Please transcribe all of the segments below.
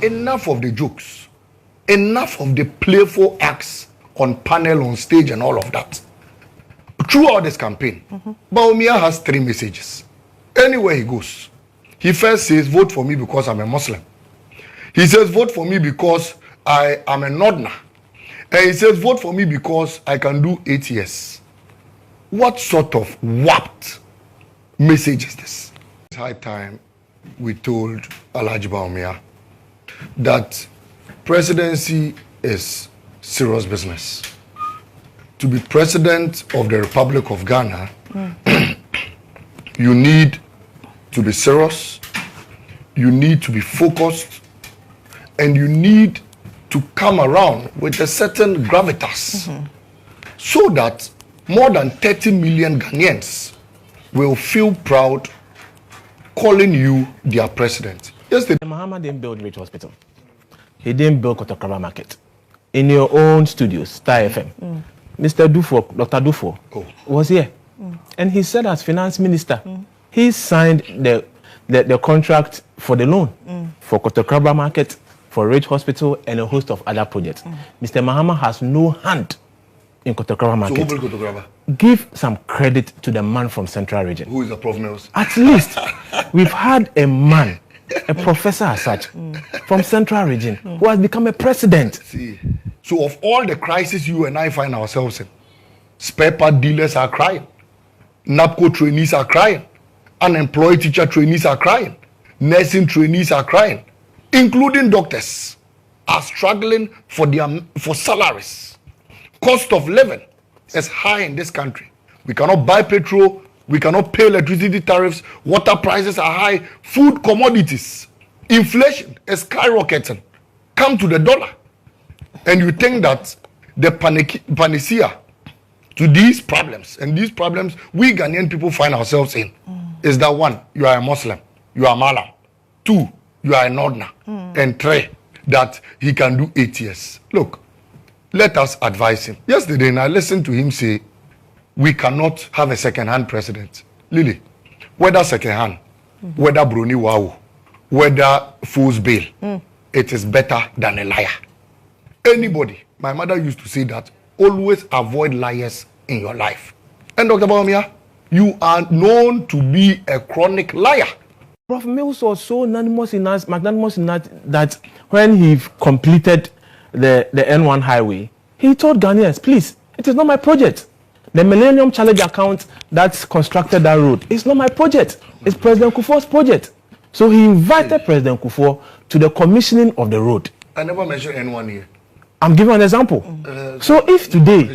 enough of the jokes, enough of the playful acts on panel, on stage, and all of that. Throughout this campaign, Bawumia has 3 messages. Anywhere he goes, he first says, vote for me because I'm a Muslim. He says, vote for me because I am a Northerner. And he says, vote for me because I can do 8 years. What sort of warped message is this? It's high time we told Alhaji Bawumia that presidency is serious business. To be president of the Republic of Ghana, you need to be serious, you need to be focused, and you need to come around with a certain gravitas so that more than 30 million Ghanaians will feel proud calling you their president. Yesterday, Mahama didn't build Ridge Hospital. He didn't build Kotokara Market. In your own studios, Star FM, Mr. Dufo, Dr. Dufo, was here. And he said as finance minister, he signed the contract for the loan for Kotokara Market, for Ridge Hospital, and a host of other projects. Mr. Mahama has no hand in Kotokara Market. So who built Kotokara? Give some credit to the man from Central Region. Who is the Prof. Mills? At least we've had a man, a professor as such, from Central Region, who has become a president. See, so of all the crises you and I find ourselves in, spare part dealers are crying, NAPCO trainees are crying, unemployed teacher trainees are crying, nursing trainees are crying, including doctors are struggling for salaries. Cost of living is high in this country. We cannot buy petrol, we cannot pay electricity tariffs, water prices are high, food commodities, inflation is skyrocketing. Come to the dollar. And you think that the panacea to these problems, and these problems we Ghanaian people find ourselves in, is that 1, you are a Muslim, you are Malam. 2, you are a Northerner. And 3, that he can do 8 years. Look, let us advise him. Yesterday, I listened to him say, we cannot have a second-hand president. Lily, whether second-hand, whether Bruni Wau, whether fool's bail, it is better than a liar. Anybody, my mother used to say that, always avoid liars in your life. And Dr. Bawumia, you are known to be a chronic liar. Prof. Mills was so magnanimous in that when he completed the N1 highway, he told Ghanaians, please, it is not my project. The Millennium Challenge account that's constructed that road, it's not my project. It's President Kufuor's project. So he invited President Kufuor to the commissioning of the road. I never mentioned N1 here. I'm giving an example. So if today,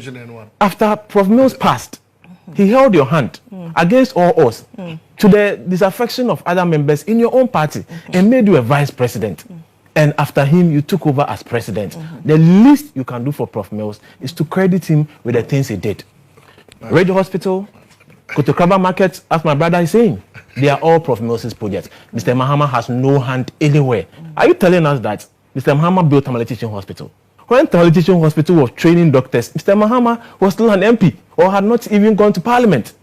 after Prof. Mills passed, he held your hand against all odds to the disaffection of other members in your own party and made you a vice president. And after him, you took over as president. The least you can do for Prof. Mills is to credit him with the things he did. Ridge Hospital, Kotokara Market, as my brother is saying, they are all Prof. Mills' projects. Mr. Mahama has no hand anywhere. Are you telling us that Mr. Mahama built a Teaching Hospital? When Tamale Teaching Hospital was training doctors, Mr. Mahama was still an MP or had not even gone to parliament.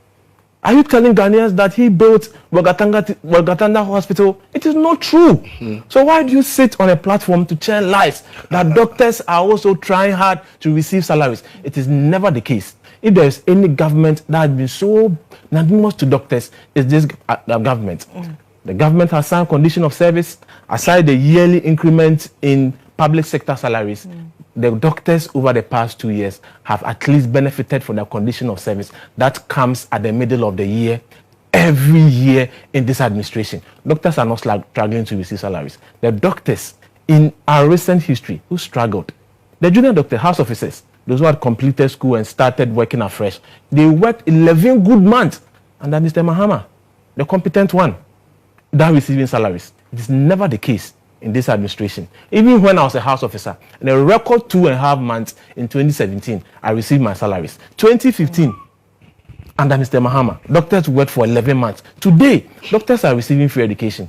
Are you telling Ghanaians that he built Wagatanga Hospital? It is not true. So why do you sit on a platform to tell lies that doctors are also trying hard to receive salaries? It is never the case. If there is any government that has been so magnanimous to doctors, it's this government. The government has signed condition of service, aside the yearly increment in public sector salaries. The doctors over the past 2 years have at least benefited from the condition of service that comes at the middle of the year, every year in this administration. Doctors are not struggling to receive salaries. The doctors in our recent history who struggled, the junior doctor, house officers, those who had completed school and started working afresh, they worked 11 good months under Mr. Mahama, the competent one, without receiving salaries. It is never the case in this administration. Even when I was a house officer, in a record 2.5 months in 2017, I received my salaries. 2015, under Mr. Mahama, doctors worked for 11 months. Today, doctors are receiving free education.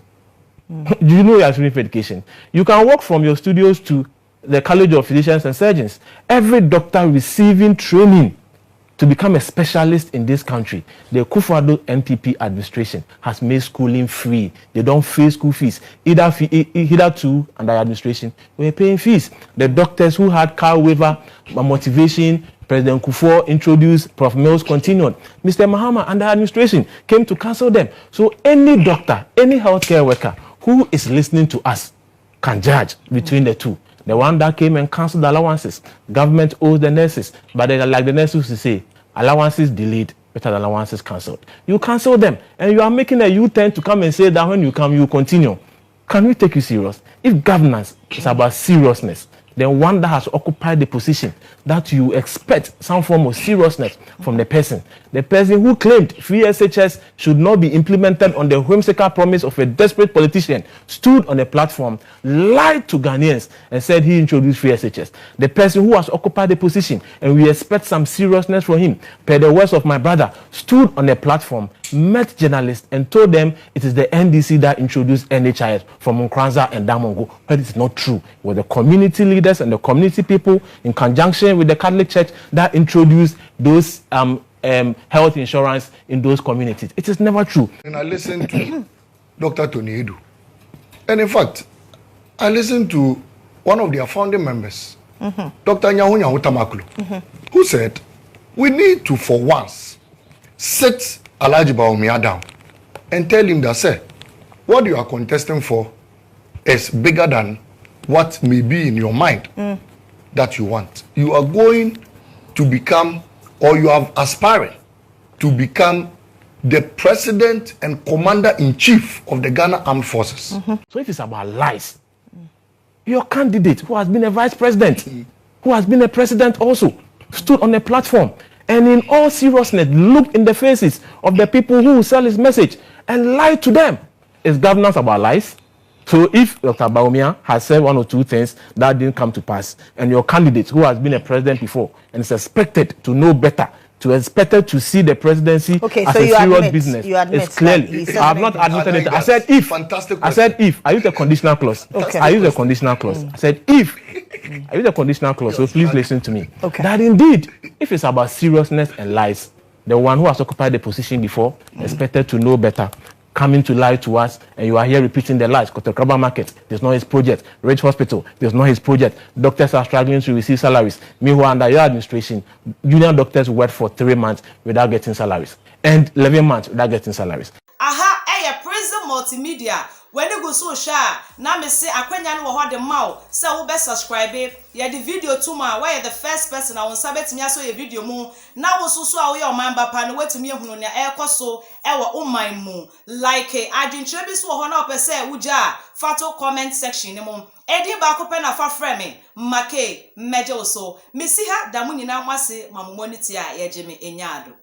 Do you know you are receiving free education? You can walk from your studios to the College of Physicians and Surgeons. Every doctor receiving training to become a specialist in this country. The Kufuor NPP administration has made schooling free. They don't pay school fees. Hitherto under administration, we were paying fees. The doctors who had car waiver motivation, President Kufuor introduced, Prof. Mills continued. Mr. Mahama under administration came to cancel them. So any doctor, any healthcare worker who is listening to us can judge between the two. The one that came and cancelled the allowances, government owes the nurses, but they like the nurses to say, allowances delayed, better than allowances cancelled. You cancel them, and you are making a U-turn to come and say that when you come, you continue. Can we take you serious? If governance is about seriousness, then one that has occupied the position that you expect some form of seriousness from the person who claimed free SHS should not be implemented on the whimsical promise of a desperate politician, stood on a platform, lied to Ghanaians and said he introduced free SHS. The person who has occupied the position and we expect some seriousness from him, per the words of my brother, stood on a platform, met journalists and told them it is the NDC that introduced NHIS from Nkranza and Damongo. But it's not true. It was the community leaders and the community people in conjunction with the Catholic Church that introduced those health insurance in those communities. It is never true. And I listened to Dr. Tony Edu. And in fact, I listened to one of their founding members, Dr. Nyahunya Utamakulu, who said, we need to, for once, sit Alhaji Bawumia down and tell him that, sir, what you are contesting for is bigger than what may be in your mind that you want. You are going to become, or you are aspiring to become, the president and commander-in-chief of the Ghana Armed Forces. So if it's about lies, your candidate, who has been a vice president, who has been a president also, stood on a platform and in all seriousness looked in the faces of the people who sell his message and lied to them. Is governance about lies? So if Dr. Bawumia has said one or two things that didn't come to pass, and your candidate who has been a president before and is expected to know better, to expected to see the presidency as a serious business, it's clearly. I have not admitted it. I said if. Fantastic. I said if. I used a conditional clause. I used a conditional clause. I said if. I used a conditional clause. So please listen to me. That indeed, if it's about seriousness and lies, the one who has occupied the position before expected to know better, coming to lie to us, and you are here repeating the lies. Kotokraba Market, there's not his project. Ridge Hospital, there's not his project. Doctors are struggling to receive salaries. Meanwhile, under your administration, union doctors work for 3 months without getting salaries, and 11 months without getting salaries. Aha, PRIZM Multimedia. When you go so share, now me say akwenya no ho de maw, say wo be subscribe, ye the video to ma, where the first person I won sabet me aso ye video mu, na wo so a wo ye oman ba pa no wetumi ehunu ne ekoso e wo oman mu. Like adwintre bi so ho na opese wuja, fato comment section ni mu. Edi ba ko pe na fa frame, make meje so. Me si ha da mu nyina mwase mamomoni ti a ye je me enyado.